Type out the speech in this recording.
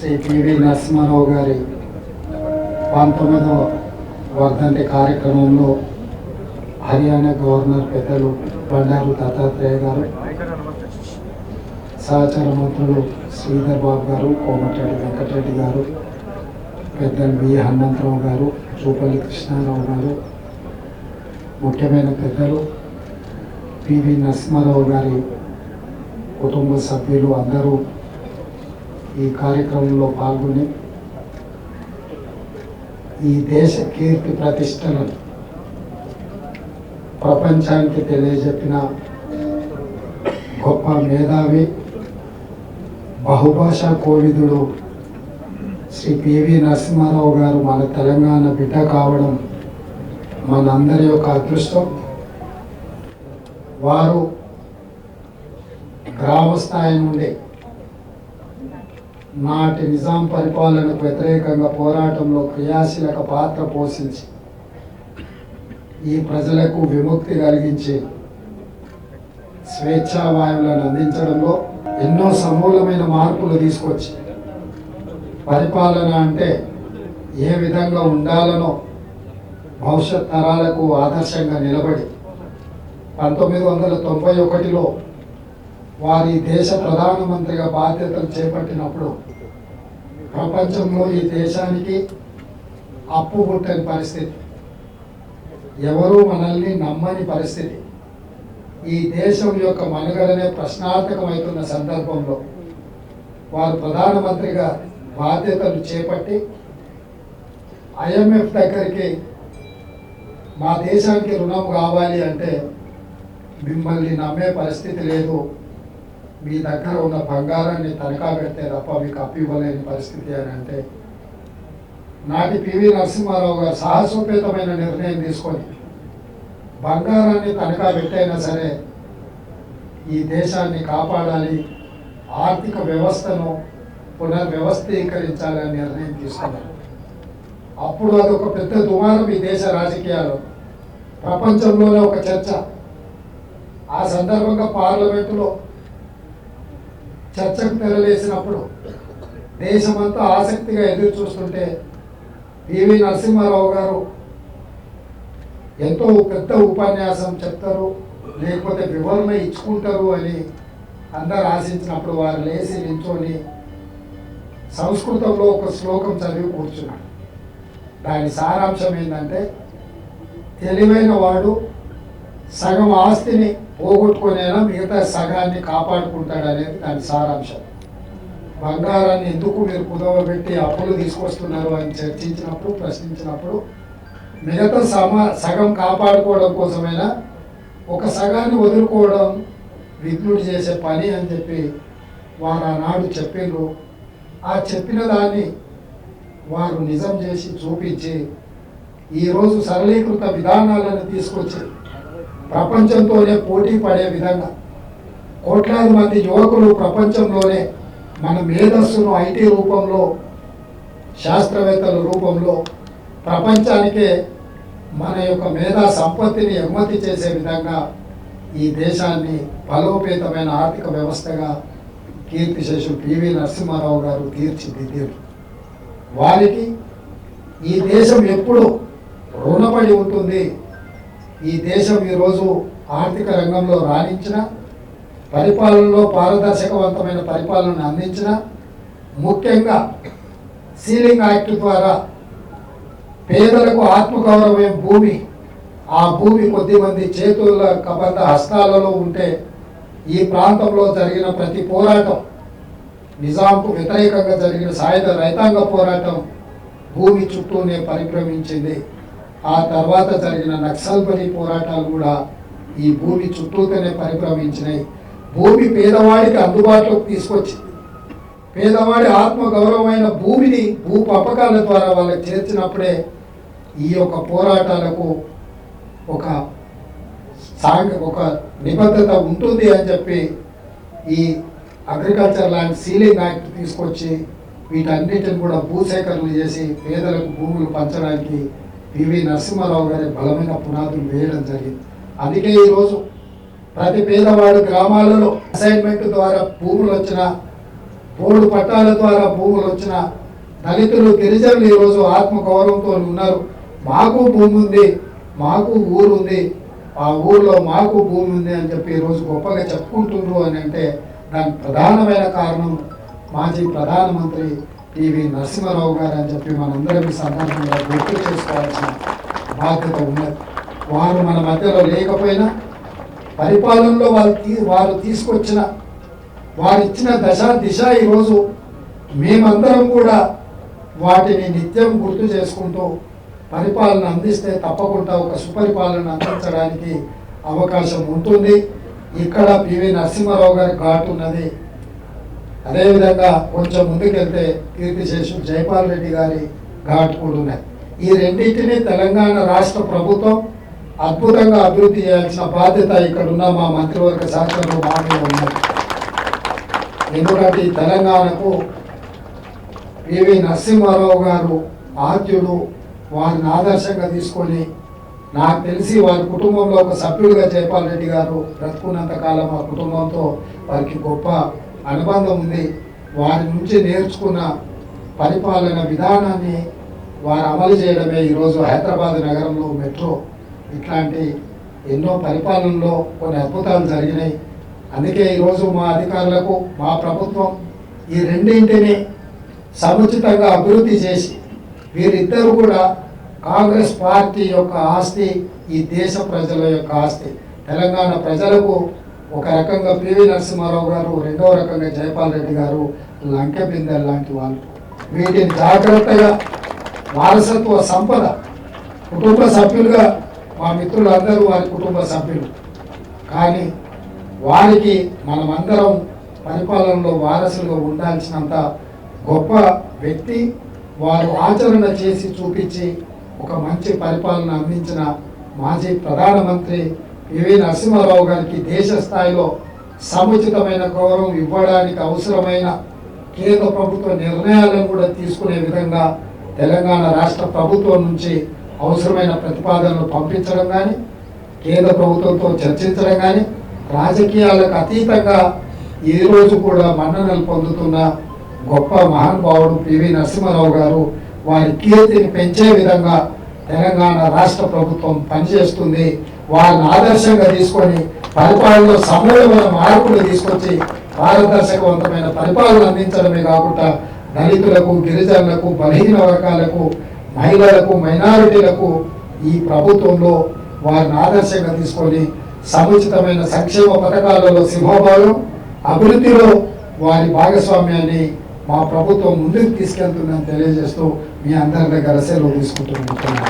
Shri PV Narasimha Rao గారి 19వ వర్ధంతి కార్యక్రమంలో హర్యానా గవర్నర్ పెద్దలు బండారు దత్తాత్రేయ గారు, సహచర మంత్రులు శ్రీధర్ బాబు గారు, కోమటిరెడ్డి వెంకటరెడ్డి గారు, పెద్దలు వి హనుమంతరావు గారు, చూపల్లి కృష్ణారావు గారు, ముఖ్యమైన పెద్దలు పివి నరసింహారావు గారి కుటుంబ సభ్యులు అందరూ ఈ కార్యక్రమంలో పాల్గొని ఈ దేశ కీర్తి ప్రతిష్టలను ప్రపంచానికి తెలియజెప్పిన గొప్ప మేధావి, బహుభాషా కోవిదుడు శ్రీ పివి నరసింహారావు గారు మన తెలంగాణ బిడ్డ కావడం మనందరి యొక్క అదృష్టం. వారు గ్రామ స్థాయి నుండి నాటి నిజాం పరిపాలనకు వ్యతిరేకంగా పోరాటంలో క్రియాశీలక పాత్ర పోషించి ఈ ప్రజలకు విముక్తి కలిగించి స్వేచ్ఛావాయువులను అందించడంలో ఎన్నో సమూలమైన మార్పులు తీసుకొచ్చి పరిపాలన అంటే ఏ విధంగా ఉండాలనో భవిష్యత్ తరాలకు ఆదర్శంగా నిలబడి 1991లో వారి దేశ ప్రధానమంత్రిగా బాధ్యతలు చేపట్టినప్పుడు ప్రపంచంలో ఈ దేశానికి అప్పు పుట్టని పరిస్థితి, ఎవరూ మనల్ని నమ్మని పరిస్థితి, ఈ దేశం యొక్క మనుగడనే ప్రశ్నార్థకమవుతున్న సందర్భంలో వారు ప్రధానమంత్రిగా బాధ్యతలు చేపట్టి IMF దగ్గరికి మా దేశానికి రుణం కావాలి అంటే మిమ్మల్ని నమ్మే పరిస్థితి లేదు, మీ దగ్గర ఉన్న బంగారాన్ని తనఖా పెడితే తప్ప మీకు అప్పు ఇవ్వలేని పరిస్థితి అని అంటే నాటి పివి నరసింహారావు గారు సాహసోపేతమైన నిర్ణయం తీసుకొని బంగారాన్ని తనఖా పెట్టైనా సరే ఈ దేశాన్ని కాపాడాలి, ఆర్థిక వ్యవస్థను పునర్వ్యవస్థీకరించాలని నిర్ణయం తీసుకున్నారు. అప్పుడు అదొక పెద్ద దుమారం ఈ దేశ రాజకీయాల్లో, ప్రపంచంలోనే ఒక చర్చ. ఆ సందర్భంగా పార్లమెంటులో చర్చకు తెరలేసినప్పుడు దేశమంతా ఆసక్తిగా ఎదురు చూస్తుంటే పివి నరసింహారావు గారు ఎంతో పెద్ద ఉపన్యాసం చెప్తారు, లేకపోతే వివరణ ఇచ్చుకుంటారు అని అందరు ఆశించినప్పుడు వారు లేచి నించొని సంస్కృతంలో ఒక శ్లోకం చదివి కూర్చున్నాడు. దాని సారాంశం ఏంటంటే, తెలివైన వాడు సగం ఆస్తిని పోగొట్టుకునేనా మిగతా సగాన్ని కాపాడుకుంటాడు అనేది దాని సారాంశం. బంగారాన్ని ఎందుకు మీరు కుదవబెట్టి అప్పులు తీసుకొస్తున్నారు అని చర్చించినప్పుడు, ప్రశ్నించినప్పుడు మిగతా సగం కాపాడుకోవడం కోసమైనా ఒక సగాన్ని వదులుకోవడం విఘ్నుడు చేసే పని అని చెప్పి వారు ఆనాడు చెప్పిండ్రు. ఆ చెప్పిన దాన్ని వారు నిజం చేసి చూపించి ఈరోజు సరళీకృత విధానాలను తీసుకొచ్చి ప్రపంచంతోనే పోటీ పడే విధంగా కోట్లాది మంది యువకులు ప్రపంచంలోనే మన మేధస్సును IT రూపంలో, శాస్త్రవేత్తల రూపంలో ప్రపంచానికే మన యొక్క మేధా సంపత్తిని ఎగుమతి చేసే విధంగా ఈ దేశాన్ని బలోపేతమైన ఆర్థిక వ్యవస్థగా కీర్తిశేషులు పివి నరసింహారావు గారు తీర్చిదిద్దారు. వారికి ఈ దేశం ఎప్పుడు రుణపడి ఉంటుంది. ఈ దేశం ఈరోజు ఆర్థిక రంగంలో రాణించిన, పరిపాలనలో పారదర్శకవంతమైన పరిపాలనను అందించిన, ముఖ్యంగా సీలింగ్ యాక్ట్ ద్వారా పేదలకు ఆత్మగౌరవమే భూమి, ఆ భూమి కొద్దిమంది చేతుల కబంధ హస్తాలలో ఉంటే ఈ ప్రాంతంలో జరిగిన ప్రతి పోరాటం, నిజాంకు వ్యతిరేకంగా జరిగిన సాయుధ రైతాంగ పోరాటం భూమి చుట్టూనే పరిభ్రమించింది. ఆ తర్వాత జరిగిన నక్సల్బరీ పోరాటాలు కూడా ఈ భూమి చుట్టూతోనే పరిభ్రమించినాయి. భూమి పేదవాడికి అందుబాటులోకి తీసుకొచ్చింది. పేదవాడి ఆత్మగౌరవమైన భూమిని భూ పంపకాల ద్వారా వాళ్ళకి చేర్చినప్పుడే ఈ యొక్క పోరాటాలకు ఒక నిబద్ధత ఉంటుంది అని చెప్పి ఈ అగ్రికల్చర్ ల్యాండ్ సీలింగ్ యాక్ట్ తీసుకొచ్చి వీటన్నిటిని కూడా భూసేకరణ చేసి పేదలకు భూములు పంచడానికి పివి నరసింహారావు గారి బలమైన పునాదులు వేయడం జరిగింది. అందుకే ఈరోజు ప్రతి పేదవాడు గ్రామాలలో అసైన్మెంట్ ద్వారా భూములు వచ్చిన బోర్డు పట్టాల ద్వారా భూములు వచ్చిన దళితులు గిరిజనులు ఈరోజు ఆత్మగౌరవంతో ఉన్నారు. మాకు భూమి ఉంది, మాకు ఊరు ఉంది, ఆ ఊరిలో మాకు భూమి ఉంది అని చెప్పి ఈరోజు గొప్పగా చెప్పుకుంటున్నారు అని అంటే దానికి ప్రధానమైన కారణం మాజీ ప్రధానమంత్రి పివి నరసింహారావు గారు అని చెప్పి మనందరం ఈ సందర్భంగా గుర్తు చేసుకోవాల్సిన బాధ్యత ఉన్నది. వారు మన మధ్యలో లేకపోయినా పరిపాలనలో వారు తీసుకొచ్చిన వారు ఇచ్చిన దిశ ఈరోజు మేమందరం కూడా వాటిని నిత్యం గుర్తు చేసుకుంటూ పరిపాలన అందిస్తే తప్పకుండా ఒక సుపరిపాలన అందించడానికి అవకాశం ఉంటుంది. ఇక్కడ పివి నరసింహారావు గారి ఘాటు ఉన్నది. అదేవిధంగా కొంచెం ముందుకెళ్తే కీర్తిశేషులు జైపాల్ రెడ్డి గారి ఘాట్ కూడా ఉన్నాయి. ఈ రెండింటినీ తెలంగాణ రాష్ట్ర ప్రభుత్వం అద్భుతంగా అభివృద్ధి చేయాల్సిన బాధ్యత ఇక్కడున్న మా మంత్రివర్గ శాఖలో మా మీద ఉన్నది. ఎందుకంటే ఈ తెలంగాణకు పివి నరసింహారావు గారు ఆద్యుడు. వారిని ఆదర్శంగా తీసుకొని నాకు తెలిసి వారి కుటుంబంలో ఒక సభ్యుడిగా జైపాల్ రెడ్డి గారు బ్రతుకున్నంత కాలం ఆ కుటుంబంతో వారికి గొప్ప అనుబంధం ఉంది. వారి నుంచి నేర్చుకున్న పరిపాలన విధానాన్ని వారు అమలు చేయడమే ఈరోజు హైదరాబాద్ నగరంలో మెట్రో ఇట్లాంటి ఎన్నో పరిపాలనలో కొన్ని అద్భుతాలు జరిగినాయి. అందుకే ఈరోజు మా అధికారులకు మా ప్రభుత్వం ఈ రెండింటిని సముచితంగా అభివృద్ధి చేసి వీరిద్దరూ కూడా కాంగ్రెస్ పార్టీ యొక్క ఆస్తి, ఈ దేశ ప్రజల యొక్క ఆస్తి. తెలంగాణ ప్రజలకు ఒక రకంగా పివి నరసింహారావు గారు, రెండవ రకంగా జైపాల్ రెడ్డి గారు లంకె బిందెలు లాంటి వాళ్ళు. వీటిని జాగ్రత్తగా వారసత్వ సంపద కుటుంబ సభ్యులుగా మా మిత్రులందరూ వారి కుటుంబ సభ్యులు, కానీ వారికి మనమందరం పరిపాలనలో వారసులుగా ఉండాల్సినంత గొప్ప వ్యక్తి. వారు ఆచరణ చేసి చూపించి ఒక మంచి పరిపాలన అందించిన మాజీ ప్రధానమంత్రి పివి నరసింహారావు గారికి దేశ స్థాయిలో సముచితమైన గౌరవం ఇవ్వడానికి అవసరమైన కేంద్ర ప్రభుత్వ నిర్ణయాలను కూడా తీసుకునే విధంగా తెలంగాణ రాష్ట్ర ప్రభుత్వం నుంచి అవసరమైన ప్రతిపాదనలు పంపించడం కానీ, కేంద్ర ప్రభుత్వంతో చర్చించడం కానీ, రాజకీయాలకు అతీతంగా ఈరోజు కూడా మన్ననలు పొందుతున్న గొప్ప మహానుభావుడు పివి నరసింహారావు గారు. వారి కీర్తిని పెంచే విధంగా తెలంగాణ రాష్ట్ర ప్రభుత్వం పనిచేస్తుంది. వారిని ఆదర్శంగా తీసుకొని పరిపాలనలో సమూలమైన మార్పులు తీసుకొచ్చి పారదర్శకవంతమైన పరిపాలన అందించడమే కాకుండా దళితులకు, గిరిజనులకు, బలహీన వర్గాలకు, మహిళలకు, మైనారిటీలకు ఈ ప్రభుత్వంలో వారిని ఆదర్శంగా తీసుకొని సముచితమైన సంక్షేమ పథకాలలో సింహభాగం, అభివృద్ధిలో వారి భాగస్వామ్యాన్ని మా ప్రభుత్వం ముందుకు తీసుకెళ్తుందని తెలియజేస్తూ మీ అందరి దగ్గర సెలవు తీసుకుంటున్నాను.